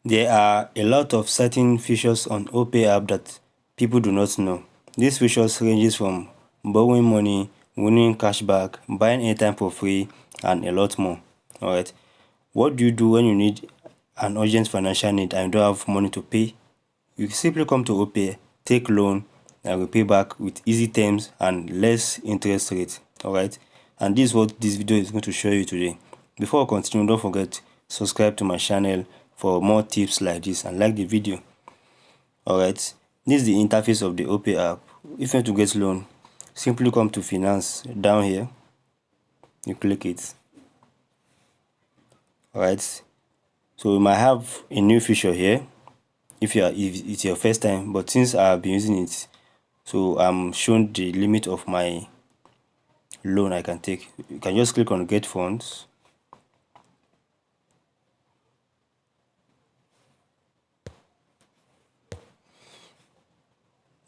There are a lot of certain features on Opay app that people do not know. These features ranges from borrowing money, winning cashback, buying airtime for free, and a lot more. Alright, what do you do when you need an urgent financial need and you don't have money to pay? You simply come to Opay, take loan, and repay back with easy terms and less interest rate. Alright, and this is what this video is going to show you today. Before I continue, don't forget subscribe to my channel for more tips like this and like the video. Alright, this is the interface of the Opay app. If you want to get loan, simply come to finance down here, you click it. Alright, so you might have a new feature here if it's your first time, but since I've been using it, so I'm shown the limit of my loan I can take. You can just click on get funds.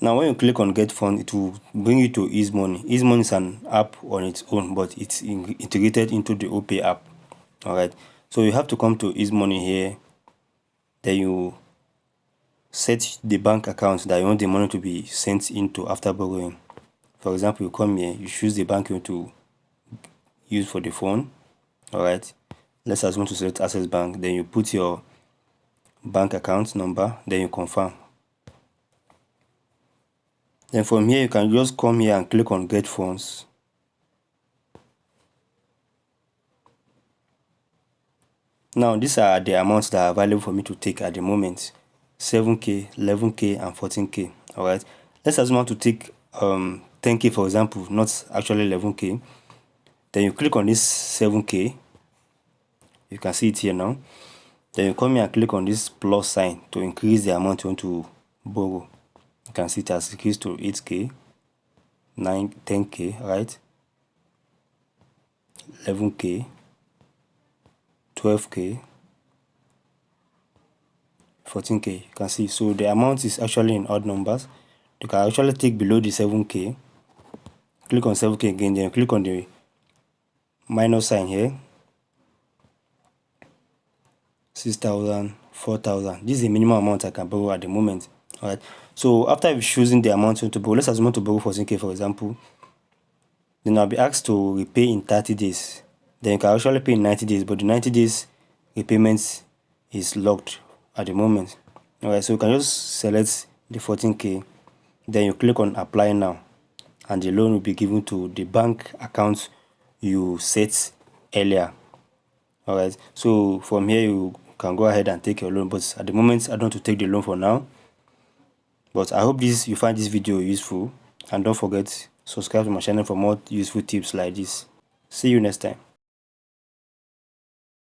Now when you click on get fund, it will bring you to Ease Money. Ease Money is an app on its own, but it's integrated into the Opay app. Alright, so you have to come to Ease Money here, then you set the bank account that you want the money to be sent into after borrowing. For example, you come here, you choose the bank you want to use for the phone. Alright, let's assume to select Access Bank, then you put your bank account number, then you confirm. Then from here, you can just come here and click on get funds. Now, these are the amounts that are available for me to take at the moment: 7k, 11k, and 14k. Alright, let's assume I want to take 10k, for example, not actually 11k. Then you click on this 7k. You can see it here now. Then you come here and click on this plus sign to increase the amount you want to borrow. You can see it has increased to 8k, 9, 10k, right? 11k, 12k, 14k. You can see, so the amount is actually in odd numbers. You can actually take below the 7k, click on 7k again, then click on the minus sign here. 6,000, 4,000. This is the minimum amount I can borrow at the moment. Alright, so after you've chosen the amount you want to borrow, let's assume to borrow 14k, for example, then I'll be asked to repay in 30 days. Then you can actually pay in 90 days, but the 90 days repayment is locked at the moment. Alright, so you can just select the 14k, then you click on apply now, and the loan will be given to the bank account you set earlier. Alright, so from here you can go ahead and take your loan, but at the moment I don't want to take the loan for now. But I hope you find this video useful, and don't forget subscribe to my channel for more useful tips like this. See you next time.